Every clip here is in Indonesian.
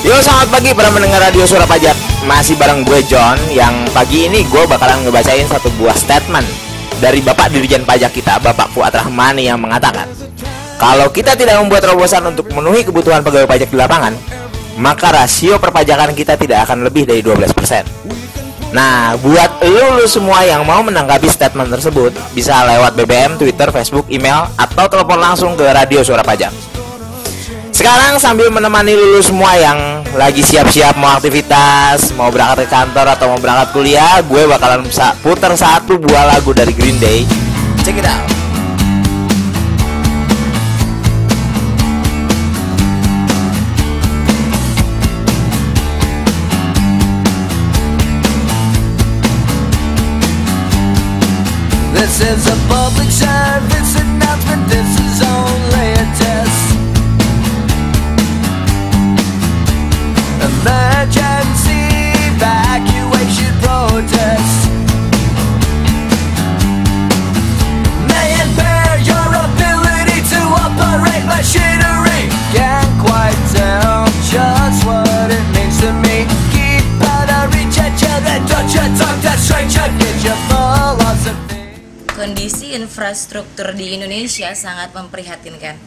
Yo, selamat pagi para pendengar Radio Suara Pajak. Masih bareng gue John. Yang pagi ini gue bakalan ngebacain satu buah statement dari Bapak Dirjen Pajak kita, Bapak Fuad Rahmani, yang mengatakan, kalau kita tidak membuat terobosan untuk memenuhi kebutuhan pegawai pajak di lapangan, maka rasio perpajakan kita tidak akan lebih dari 12%. Nah, buat lu semua yang mau menanggapi statement tersebut, bisa lewat BBM, Twitter, Facebook, email, atau telepon langsung ke Radio Suara Pajak. Sekarang sambil menemani lulu semua yang lagi siap-siap mau aktivitas, mau berangkat ke kantor atau mau berangkat kuliah, gue bakalan putar satu buah lagu dari Green Day. Check it out. This is a public service announcement, this is only a test. Emergency evacuation protest may impair your ability to operate machinery. Can't quite tell just what it means to me. Keep out of reach at you, then don't you talk to stranger. Get your philosophy. Kondisi infrastruktur di Indonesia sangat memprihatinkan.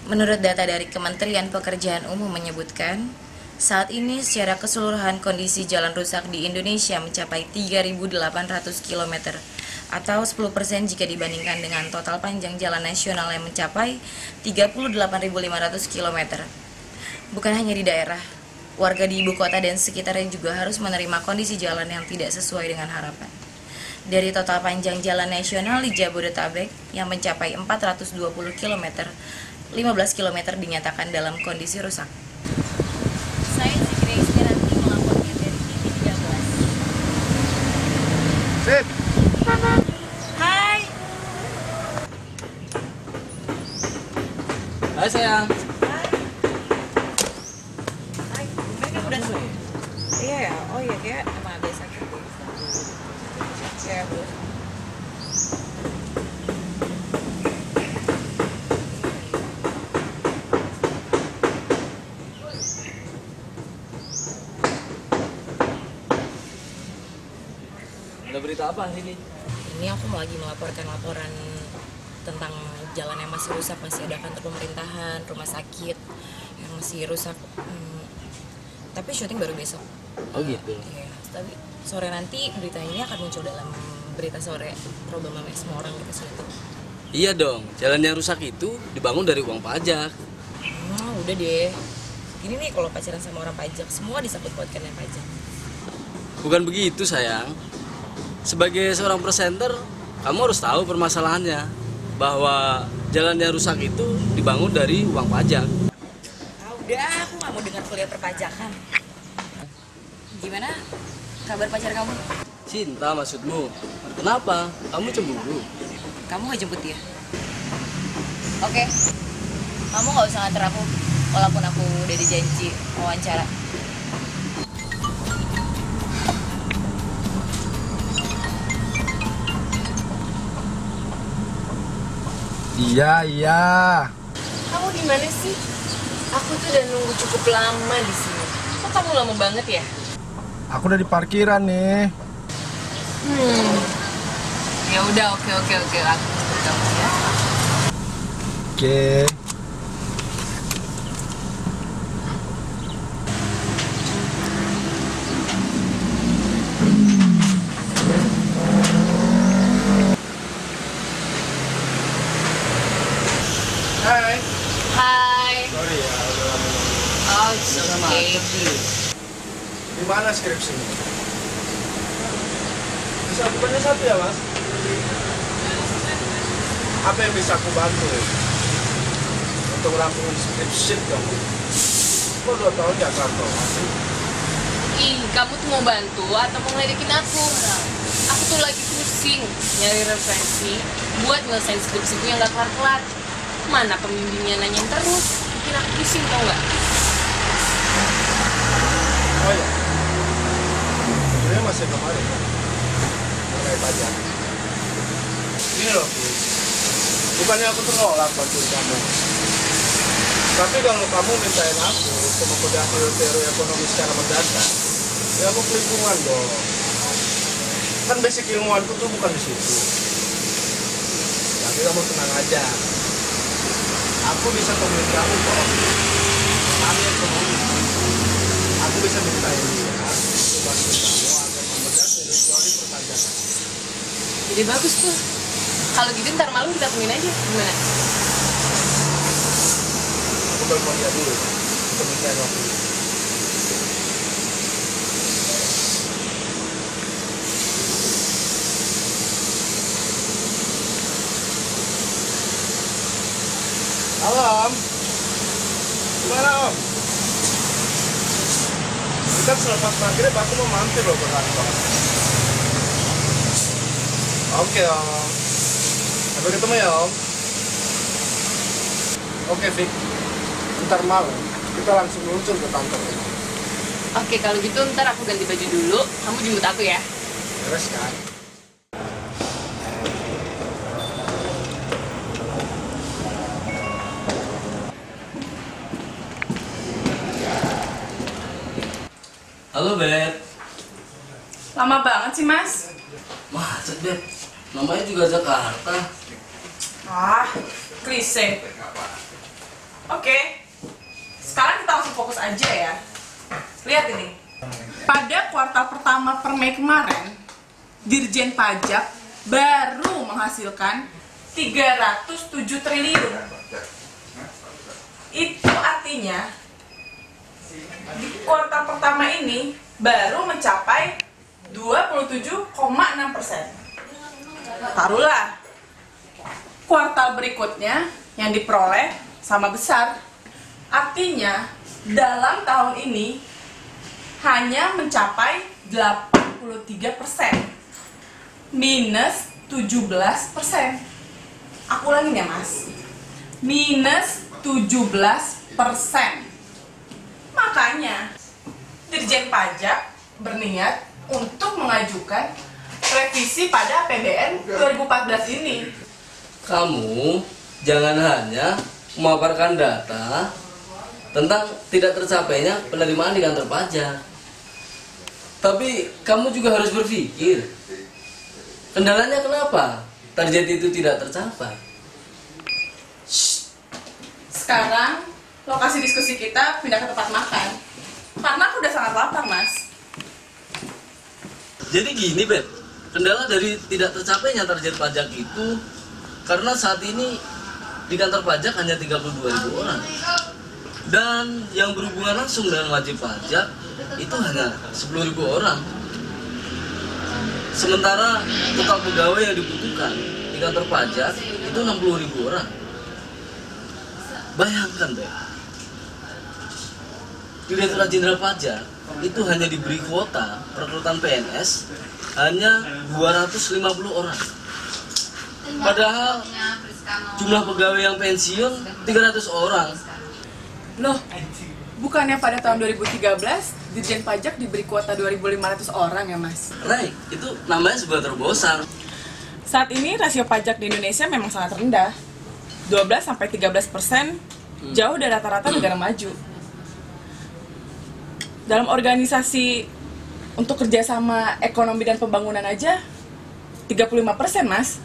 Menurut data dari Kementerian Pekerjaan Umum menyebutkan, saat ini secara keseluruhan kondisi jalan rusak di Indonesia mencapai 3.800 km atau 10% jika dibandingkan dengan total panjang jalan nasional yang mencapai 38.500 km. Bukan hanya di daerah, warga di ibu kota dan sekitarnya juga harus menerima kondisi jalan yang tidak sesuai dengan harapan. Dari total panjang jalan nasional di Jabodetabek yang mencapai 420 km, 15 km dinyatakan dalam kondisi rusak. Saya Zikri nanti melapornya dari TV13. Sip. Hai. Hai sayang. Hai. Mereka udah selesai. Iya ya. Oh iya kayak emang biasa gitu. Ya Bu. Ada berita apa hari ini? Ini aku mau lagi melaporkan laporan tentang jalan yang masih rusak, masih ada kantor pemerintahan, rumah sakit yang masih rusak. Tapi syuting baru besok. Oh gitu. Iya, tapi sore nanti berita ini akan muncul dalam berita sore. Problem semua orang gitu situ. Iya dong, jalan yang rusak itu dibangun dari uang pajak. Udah deh. Gini nih, kalau pacaran sama orang pajak, semua disangkut pautkan dengan pajak. Bukan begitu sayang. Sebagai seorang presenter, kamu harus tahu permasalahannya, bahwa jalan yang rusak itu dibangun dari uang pajak. Udah, aku gak mau dengar kuliah perpajakan. Gimana kabar pacar kamu? Cinta maksudmu? Kenapa? Kamu cemburu? Kamu gak jemput dia? Oke. Kamu gak usah nganter aku, walaupun aku udah dijanji wawancara. Iya. Kamu di mana sih? Aku tuh udah nunggu cukup lama di sini. Kok kamu lama banget ya? Aku udah di parkiran nih. Ya udah, oke. Aku tunggu kamu ya. Oke. Hai. Sorry ya, udah lama nunggu. Oh, Sama oke. apa sih? Di mana skripsinya? Bisa bukannya satu ya, Mas? Apa yang bisa aku bantu untuk merampungkan skripsi kamu? Kok 2 tahun gak kantor? Ih, kamu tuh mau bantu atau mau ngeledekin aku? Aku tuh lagi pusing nyari referensi buat nyelesain skripsiku yang gak kelar-kelar. Mana pembimbingnya nanyain terus, bikin aku pusing tau gak? Oh iya. Sebenarnya masih kemarin kan? Mengenai pajak. Ini loh, bukannya aku tuh nolak bantuin kamu. Tapi kalau kamu mintain aku untuk mempelajari teori ekonomi secara mendadak, ya aku ke lingkungan dong. Kan basic ilmuanku tuh bukan di situ. Tapi kamu tenang aja. Aku bisa temuin kamu kok. Kami ekonomi. Aku bisa mintain dia untuk bantu kamu agar membedah teori perpajakan. Jadi bagus tuh. Kalau gitu ntar malam kita temuin aja. Gimana? Aku telepon dia dulu untuk mintain waktu. Halo Om, gimana Om? Kita selepas maghrib aku mau mampir loh ke kantor. Oke Om, sampai ketemu ya Om. Oke Vic, ntar malam kita langsung muncul ke kantor. Oke, kalau gitu ntar aku ganti baju dulu. Kamu jemput aku ya. Beres kan? Halo Beb. Lama banget sih, Mas. Macet Beb. Namanya juga Jakarta. Ah, klise. Oke. Sekarang kita langsung fokus aja ya. Lihat ini. Pada kuartal pertama per Mei kemarin, Dirjen Pajak baru menghasilkan 307 triliun. Itu artinya di kuartal pertama ini baru mencapai 27,6%. Taruhlah kuartal berikutnya yang diperoleh sama besar. Artinya dalam tahun ini hanya mencapai 83%, minus 17%. Aku ulangin ya Mas, minus 17%. Makanya Dirjen Pajak berniat untuk mengajukan revisi pada APBN 2014 ini. Kamu jangan hanya memaparkan data tentang tidak tercapainya penerimaan di kantor pajak, tapi kamu juga harus berpikir kendalanya kenapa target itu tidak tercapai. Sekarang lokasi diskusi kita pindah ke tempat makan, karena aku udah sangat lapar Mas. Jadi gini Beb, kendala dari tidak tercapainya target pajak itu karena saat ini di kantor pajak hanya 32.000 orang, dan yang berhubungan langsung dengan wajib pajak itu hanya 10.000 orang. Sementara total pegawai yang dibutuhkan di kantor pajak itu 60.000 orang. Bayangkan Beb, Direktorat Jenderal Pajak itu hanya diberi kuota perekrutan PNS hanya 250 orang. Padahal jumlah pegawai yang pensiun 300 orang. Loh, bukannya pada tahun 2013 Dirjen Pajak diberi kuota 2.500 orang ya Mas? Right, itu namanya sebuah terobosan. Saat ini rasio pajak di Indonesia memang sangat rendah, 12-13%, jauh dari rata-rata negara maju. Dalam organisasi untuk kerjasama ekonomi dan pembangunan aja 35% Mas.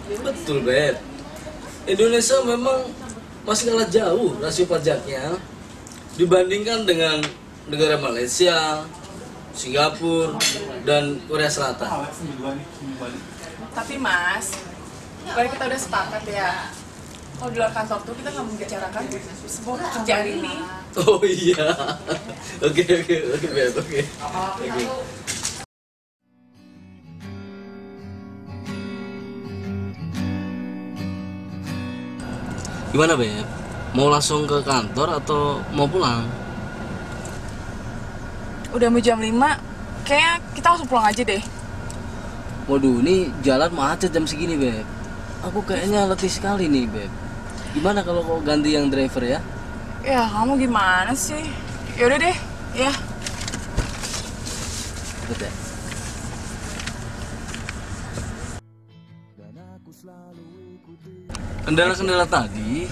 Betul Beb, Indonesia memang masih kalah jauh rasio pajaknya dibandingkan dengan negara Malaysia, Singapura, dan Korea Selatan. Tapi Mas, bukan kita udah sepakat ya, kalau di luar kantor tuh kita nggak membicarakan sebuah pekerjaan ini. Oh iya, oke Beb, oke. Gimana Beb? Mau langsung ke kantor atau mau pulang? Udah mau jam 5, kayaknya kita langsung pulang aja deh. Waduh, ini jalan macet jam segini Beb. Aku kayaknya letih sekali nih Beb. Gimana kalau kau ganti yang driver ya? Ya kamu gimana sih? Yaudah deh, ya. Betul. Kendala-kendala tadi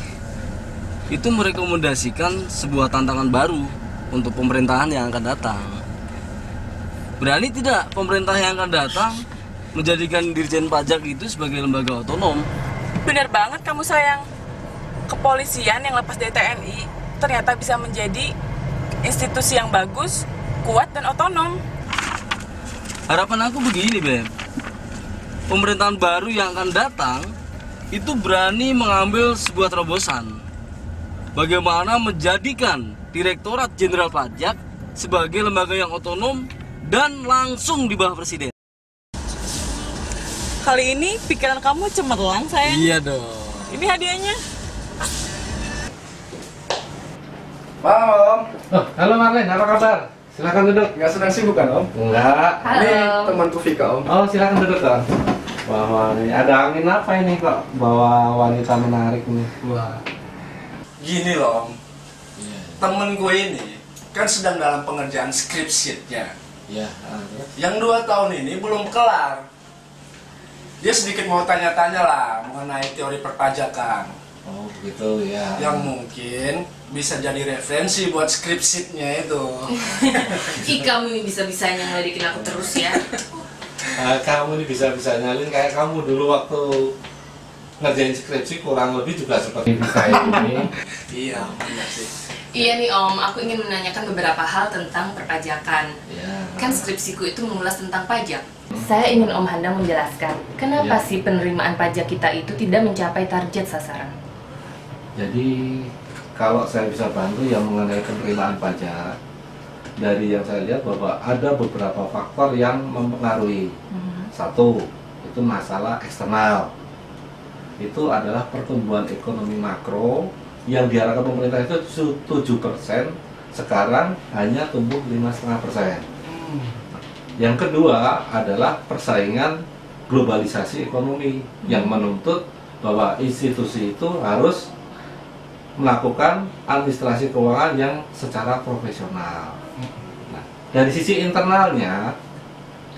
itu merekomendasikan sebuah tantangan baru untuk pemerintahan yang akan datang. Berani tidak pemerintah yang akan datang menjadikan Dirjen Pajak itu sebagai lembaga otonom? Bener banget kamu sayang. Kepolisian yang lepas dari TNI ternyata bisa menjadi institusi yang bagus, kuat, dan otonom. Harapan aku begini, Beb. Pemerintahan baru yang akan datang itu berani mengambil sebuah terobosan. Bagaimana menjadikan Direktorat Jenderal Pajak sebagai lembaga yang otonom dan langsung di bawah Presiden. Kali ini pikiran kamu cemerlang, sayang. Iya dong. Ini hadiahnya. Om. Oh, halo Marlin, apa kabar? Silakan duduk. Nggak sedang sibuk kan Om? Enggak. Ini temanku Vika Om. Oh, silakan duduk Om. Wah, ini ada angin apa ini kok bawa wanita menarik nih? Wah. Gini loh Om. Temen gue ini kan sedang dalam pengerjaan script sheet-nya. Iya. Yang 2 tahun ini belum kelar. Dia sedikit mau tanya-tanya lah mengenai teori perpajakan. Oh, begitu ya. Yang mungkin bisa jadi referensi buat script sheet-nya itu. Ih, kamu ini bisa-bisanya ngeledekin aku terus ya. Kamu ini bisa-bisa nyalin kayak kamu dulu waktu ngerjain skripsi kurang lebih juga seperti saya ini. Iya, benar sih. Iya nih Om, aku ingin menanyakan beberapa hal tentang perpajakan. Ya. Kan skripsiku itu mengulas tentang pajak. Saya ingin Om Handang menjelaskan, kenapa Ya. sih penerimaan pajak kita itu tidak mencapai target sasaran? Jadi kalau saya bisa bantu yang mengenai penerimaan pajak, dari yang saya lihat bahwa ada beberapa faktor yang mempengaruhi. Satu, itu masalah eksternal. Itu adalah pertumbuhan ekonomi makro yang diarahkan pemerintah itu 7%, sekarang hanya tumbuh 5,5%. Yang kedua adalah persaingan globalisasi ekonomi yang menuntut bahwa institusi itu harus melakukan administrasi keuangan yang secara profesional. Nah, dari sisi internalnya,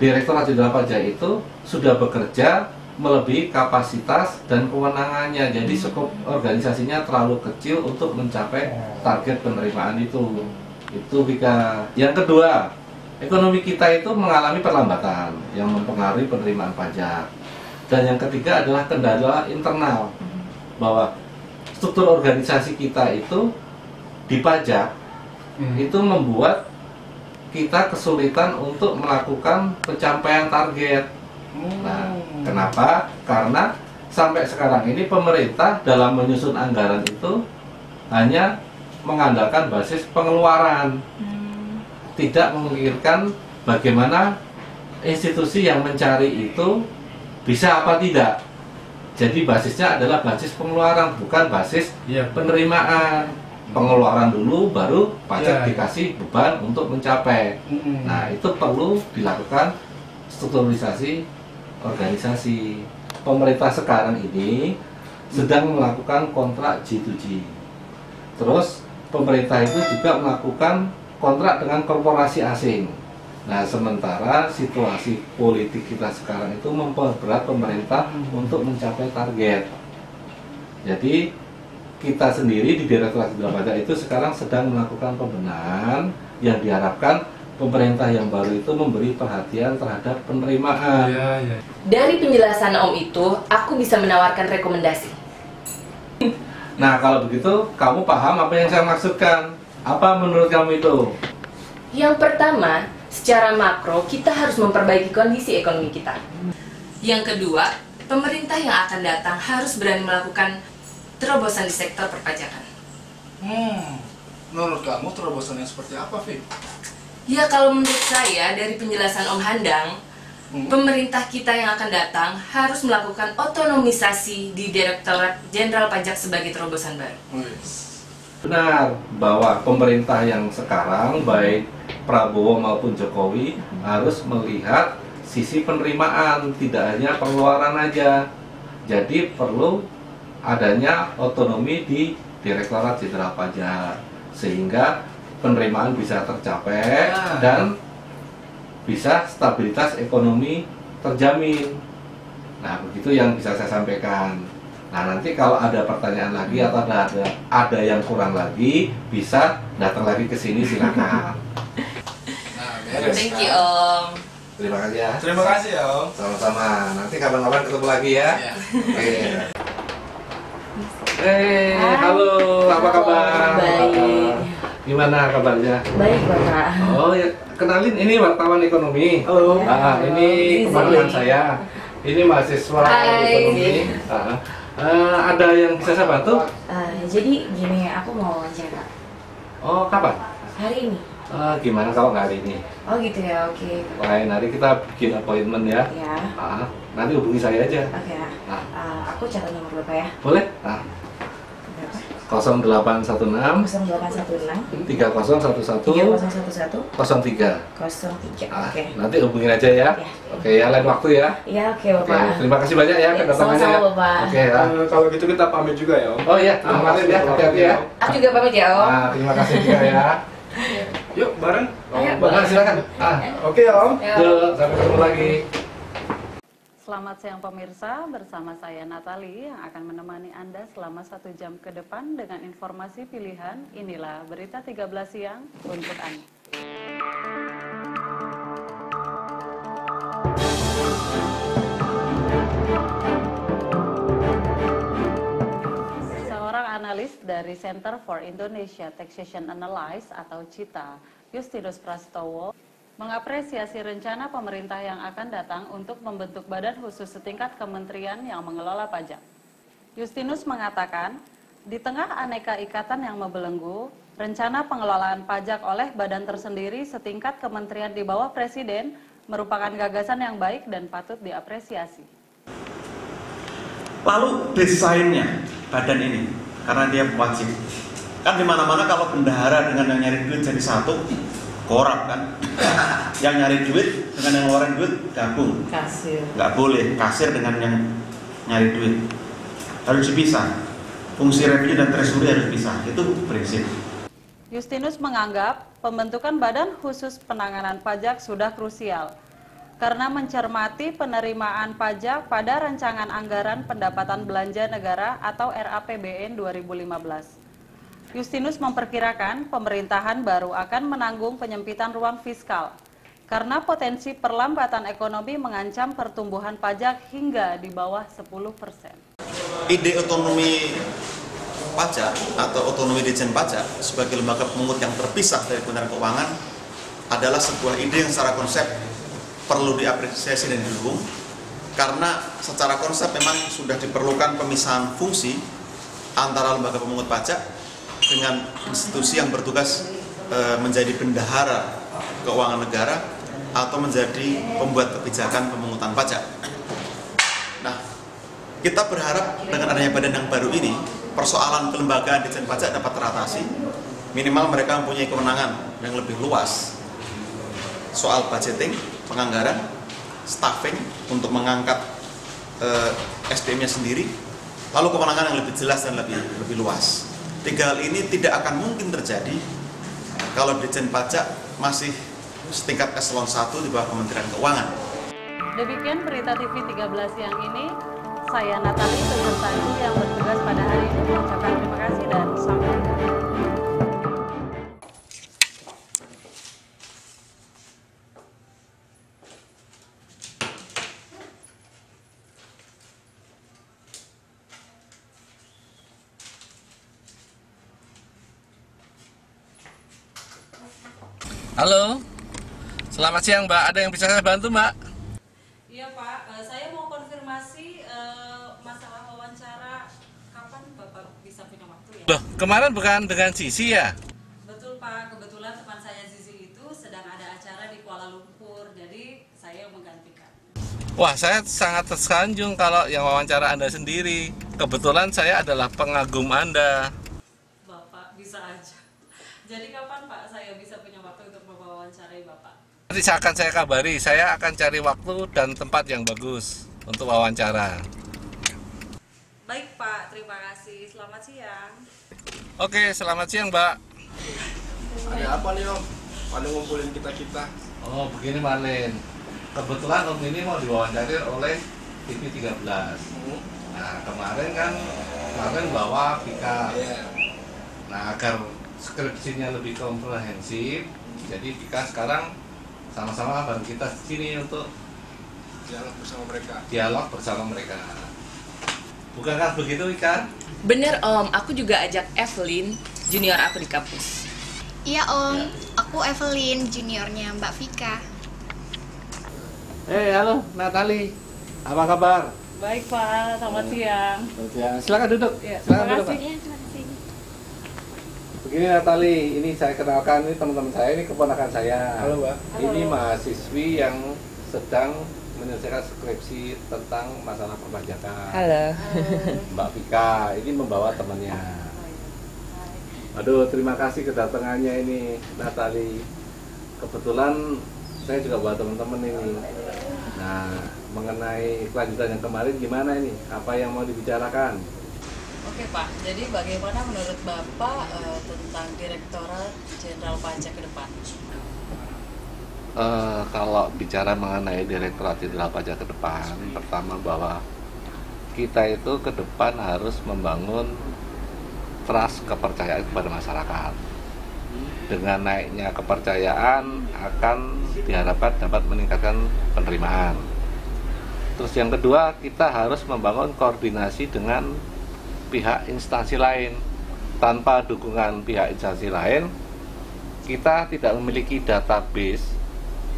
Direktorat Jenderal Pajak itu sudah bekerja melebihi kapasitas dan kewenangannya. Jadi skop organisasinya terlalu kecil untuk mencapai target penerimaan itu. Itu Vika. Yang kedua, ekonomi kita itu mengalami perlambatan yang mempengaruhi penerimaan pajak. Dan yang ketiga adalah kendala internal, bahwa struktur organisasi kita itu di pajak itu membuat kita kesulitan untuk melakukan pencapaian target. Nah, kenapa? Karena sampai sekarang ini pemerintah dalam menyusun anggaran itu hanya mengandalkan basis pengeluaran, tidak memikirkan bagaimana institusi yang mencari itu bisa apa tidak. Jadi basisnya adalah basis pengeluaran, bukan basis penerimaan. Pengeluaran dulu, baru pajak dikasih beban untuk mencapai. Nah, itu perlu dilakukan strukturisasi organisasi. Pemerintah sekarang ini sedang melakukan kontrak G2G. Terus pemerintah itu juga melakukan kontrak dengan korporasi asing. Nah, sementara situasi politik kita sekarang itu memperberat pemerintah untuk mencapai target. Jadi kita sendiri di Direktorat Jenderal Pajak itu sekarang sedang melakukan pembenahan yang diharapkan pemerintah yang baru itu memberi perhatian terhadap penerimaan. Dari penjelasan Om itu, aku bisa menawarkan rekomendasi. Nah, kalau begitu kamu paham apa yang saya maksudkan? Apa menurut kamu itu? Yang pertama, secara makro kita harus memperbaiki kondisi ekonomi kita. Yang kedua, pemerintah yang akan datang harus berani melakukan terobosan di sektor perpajakan. Menurut kamu terobosan yang seperti apa, Fik? Ya, kalau menurut saya dari penjelasan Om Handang, pemerintah kita yang akan datang harus melakukan otonomisasi di Direktorat Jenderal Pajak sebagai terobosan baru. Benar bahwa pemerintah yang sekarang baik Prabowo maupun Jokowi harus melihat sisi penerimaan, tidak hanya pengeluaran aja. Jadi perlu adanya otonomi di Direktorat Jenderal Pajak sehingga penerimaan bisa tercapai dan bisa stabilitas ekonomi terjamin. Nah, begitu yang bisa saya sampaikan. Nah, nanti kalau ada pertanyaan lagi atau ada yang kurang lagi, bisa datang lagi ke sini, silakan. Thank you Om. Terima kasih ya. Terima kasih ya Om. Sama-sama. Nanti kapan-kapan ketemu lagi ya. Ya. Oke. Halo, apa kabar? Baik. Gimana kabarnya? Baik Bapak. Oh ya, kenalin ini wartawan ekonomi. Halo. Ini keponakan saya. Ini mahasiswa Hai. ekonomi. Ada yang bisa saya bantu? Jadi gini, aku mau wawancara Oh, kapan? hari ini. Gimana kalau nggak hari ini? Oh gitu ya, oke. Lain hari kita bikin appointment ya. Ya, Nanti hubungi saya aja. oke. Ah. Aku catat nomor Bapak ya. Boleh? Berapa? 0816 0816 3011 3011 03. 03. Oke. Nanti hubungin aja ya. Ya. Oke ya, lain waktu ya. Iya, oke Oke, Bapak. terima kasih banyak ya kedatangannya. Sama-sama Bapak. Oke ya. Kalau gitu kita pamit juga ya Om. Oh iya, terima kasih ya, hati-hati ya. Aku juga pamit ya Om. Terima kasih juga ya. Yuk bareng. Ayo. Silakan. Oke ya Om. Yuk, sampai ketemu lagi. Selamat siang pemirsa, bersama saya Natali yang akan menemani Anda selama 1 jam ke depan dengan informasi pilihan. Inilah Berita 13 Siang untuk Anda. Seorang analis dari Center for Indonesia Taxation Analysis atau CITA, Justinus Prastowo, mengapresiasi rencana pemerintah yang akan datang untuk membentuk badan khusus setingkat kementerian yang mengelola pajak. Justinus mengatakan, di tengah aneka ikatan yang membelenggu, rencana pengelolaan pajak oleh badan tersendiri setingkat kementerian di bawah presiden merupakan gagasan yang baik dan patut diapresiasi. Lalu desainnya badan ini, karena dia wajib. Kan di mana-mana kalau bendahara dengan yang nyari duit jadi satu, korup kan. Yang nyari duit dengan yang ngeluarin duit gabung. Kasir. Nggak boleh kasir dengan yang nyari duit. Harus dipisah. Fungsi revenue dan treasury harus dipisah. Itu prinsip. Justinus menganggap pembentukan badan khusus penanganan pajak sudah krusial karena mencermati penerimaan pajak pada rancangan anggaran pendapatan belanja negara atau RAPBN 2015. Justinus memperkirakan pemerintahan baru akan menanggung penyempitan ruang fiskal karena potensi perlambatan ekonomi mengancam pertumbuhan pajak hingga di bawah 10%. Ide otonomi pajak atau otonomi Ditjen Pajak sebagai lembaga pemungut yang terpisah dari Kementerian Keuangan adalah sebuah ide yang secara konsep perlu diapresiasi dan didukung karena secara konsep memang sudah diperlukan pemisahan fungsi antara lembaga pemungut pajak dengan institusi yang bertugas menjadi bendahara keuangan negara atau menjadi pembuat kebijakan pemungutan pajak. Nah, kita berharap dengan adanya badan yang baru ini, persoalan kelembagaan Ditjen Pajak dapat teratasi. Minimal mereka mempunyai kewenangan yang lebih luas soal budgeting, penganggaran, staffing untuk mengangkat SDM-nya sendiri, lalu kewenangan yang lebih jelas dan lebih luas. 3 hal ini tidak akan mungkin terjadi kalau Ditjen Pajak masih setingkat eselon 1 di bawah Kementerian Keuangan. Demikian berita TV 13 siang ini. Saya Natali beserta ibu yang bertugas pada hari ini mengucapkan terima kasih dan sampai jumpa. Halo, selamat siang Mbak. Ada yang bisa saya bantu Mbak? Iya Pak, saya mau konfirmasi masalah wawancara. Kapan Bapak bisa punya waktu ya? Loh, kemarin bukan dengan Sisi ya? Betul Pak, kebetulan teman saya Zizi itu sedang ada acara di Kuala Lumpur, jadi saya menggantikan. Wah, saya sangat tersanjung kalau yang wawancara Anda sendiri. Kebetulan saya adalah pengagum Anda. Bapak bisa aja. Jadi kapan Pak saya bisa punya waktu untuk mewawancarai Bapak? Nanti akan saya kabari, saya akan cari waktu dan tempat yang bagus untuk wawancara. Baik Pak, terima kasih. Selamat siang. Oke, selamat siang Mbak. Ada apa nih Om? Pada ngumpulin kita-kita. Oh, begini Marlin. Kebetulan Om ini mau diwawancari oleh TV 13. Nah, Nah kemarin bawa Vika. Nah agar skripsinya lebih komprehensif, jadi Vika sekarang sama-sama bareng kita di sini untuk dialog bersama mereka. Bukankah begitu, Vika? Bener Om, aku juga ajak Evelyn, junior aku di kampus. Iya Om, aku Evelyn, juniornya Mbak Vika. Halo Natali, apa kabar? Baik Pak, selamat siang. Silakan duduk. Ya, Silakan terima duduk, Pak. kasih. Begini Natali, ini saya kenalkan, ini teman-teman saya, ini keponakan saya. Halo, Mbak. Ini mahasiswi yang sedang menyelesaikan skripsi tentang masalah perpajakan. Halo. Mbak Vika, ini membawa temannya. Aduh, terima kasih kedatangannya ini Natali. Kebetulan saya juga bawa teman-teman ini. Nah, mengenai kelanjutan yang kemarin gimana ini? Apa yang mau dibicarakan? Oke Pak, jadi bagaimana menurut Bapak tentang Direktorat Jenderal Pajak ke depan? Kalau bicara mengenai Direktorat Jenderal Pajak ke depan, pertama bahwa kita itu ke depan harus membangun trust, kepercayaan kepada masyarakat. Dengan naiknya kepercayaan akan diharapkan dapat meningkatkan penerimaan. Terus yang kedua, kita harus membangun koordinasi dengan pihak instansi lain. Tanpa dukungan pihak instansi lain, kita tidak memiliki database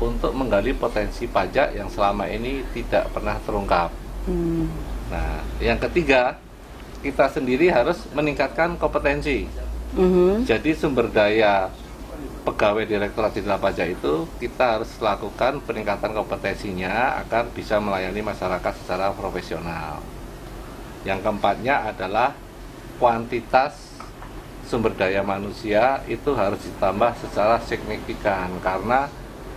untuk menggali potensi pajak yang selama ini tidak pernah terungkap. Nah, yang ketiga, kita sendiri harus meningkatkan kompetensi. Jadi sumber daya pegawai Direktorat Jenderal Pajak itu kita harus lakukan peningkatan kompetensinya agar bisa melayani masyarakat secara profesional. Yang keempatnya adalah kuantitas sumber daya manusia itu harus ditambah secara signifikan, karena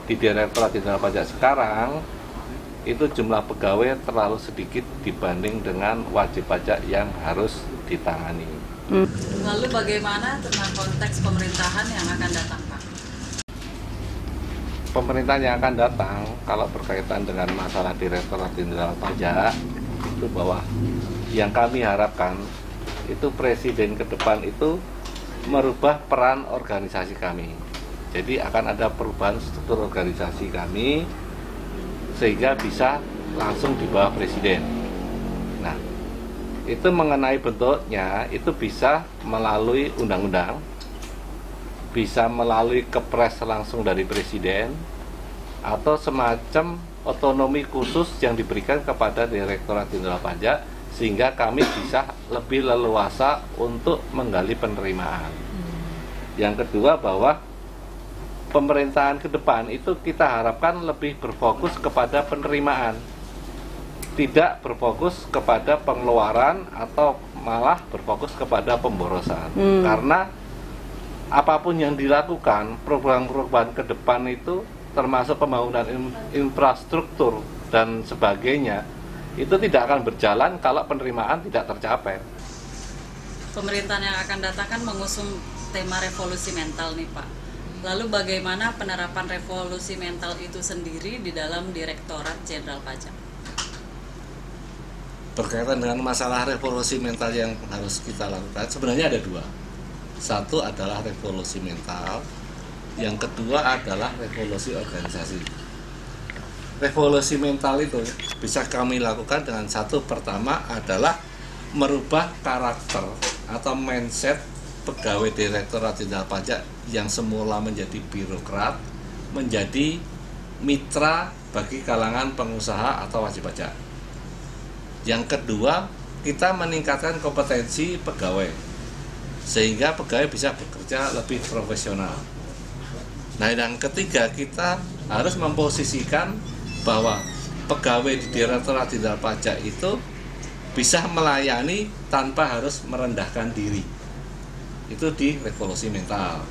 di Direktorat Jenderal Pajak sekarang itu jumlah pegawai terlalu sedikit dibanding dengan wajib pajak yang harus ditangani. Lalu bagaimana tentang konteks pemerintahan yang akan datang Pak? Pemerintahan yang akan datang, kalau berkaitan dengan masalah Direktorat Jenderal Pajak, itu bahwa yang kami harapkan itu presiden ke depan itu merubah peran organisasi kami. Jadi akan ada perubahan struktur organisasi kami sehingga bisa langsung di bawah presiden. Nah, itu mengenai bentuknya itu bisa melalui undang-undang, bisa melalui kepres langsung dari presiden, atau semacam otonomi khusus yang diberikan kepada Direktorat Jenderal Pajak sehingga kami bisa lebih leluasa untuk menggali penerimaan. Yang kedua bahwa pemerintahan ke depan itu kita harapkan lebih berfokus kepada penerimaan, tidak berfokus kepada pengeluaran atau malah berfokus kepada pemborosan. Karena apapun yang dilakukan, program-program ke depan itu termasuk pembangunan infrastruktur dan sebagainya, itu tidak akan berjalan kalau penerimaan tidak tercapai. Pemerintahan yang akan datang kan mengusung tema revolusi mental nih Pak. Lalu bagaimana penerapan revolusi mental itu sendiri di dalam Direktorat Jenderal Pajak? Berkaitan dengan masalah revolusi mental yang harus kita lakukan, sebenarnya ada dua. Satu adalah revolusi mental, yang kedua adalah revolusi organisasi. Revolusi mental itu bisa kami lakukan dengan satu, pertama adalah merubah karakter atau mindset pegawai Direktorat Jenderal Pajak yang semula menjadi birokrat menjadi mitra bagi kalangan pengusaha atau wajib pajak. Yang kedua, kita meningkatkan kompetensi pegawai sehingga pegawai bisa bekerja lebih profesional. Nah, yang ketiga, kita harus memposisikan bahwa pegawai di Direktorat Jenderal Pajak itu bisa melayani tanpa harus merendahkan diri. Itu di revolusi mental.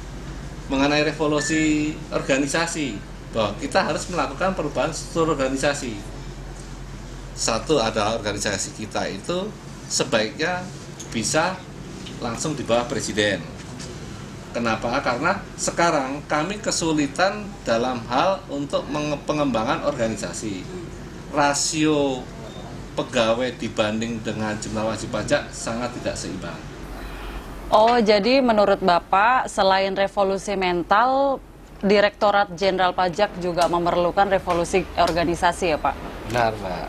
Mengenai revolusi organisasi, bahwa kita harus melakukan perubahan struktur organisasi. Satu adalah organisasi kita itu sebaiknya bisa langsung di bawah presiden. Kenapa? Karena sekarang kami kesulitan dalam hal untuk pengembangan organisasi. Rasio pegawai dibanding dengan jumlah wajib pajak sangat tidak seimbang. Oh, jadi menurut Bapak, selain revolusi mental, Direktorat Jenderal Pajak juga memerlukan revolusi organisasi ya, Pak? Benar, Mbak.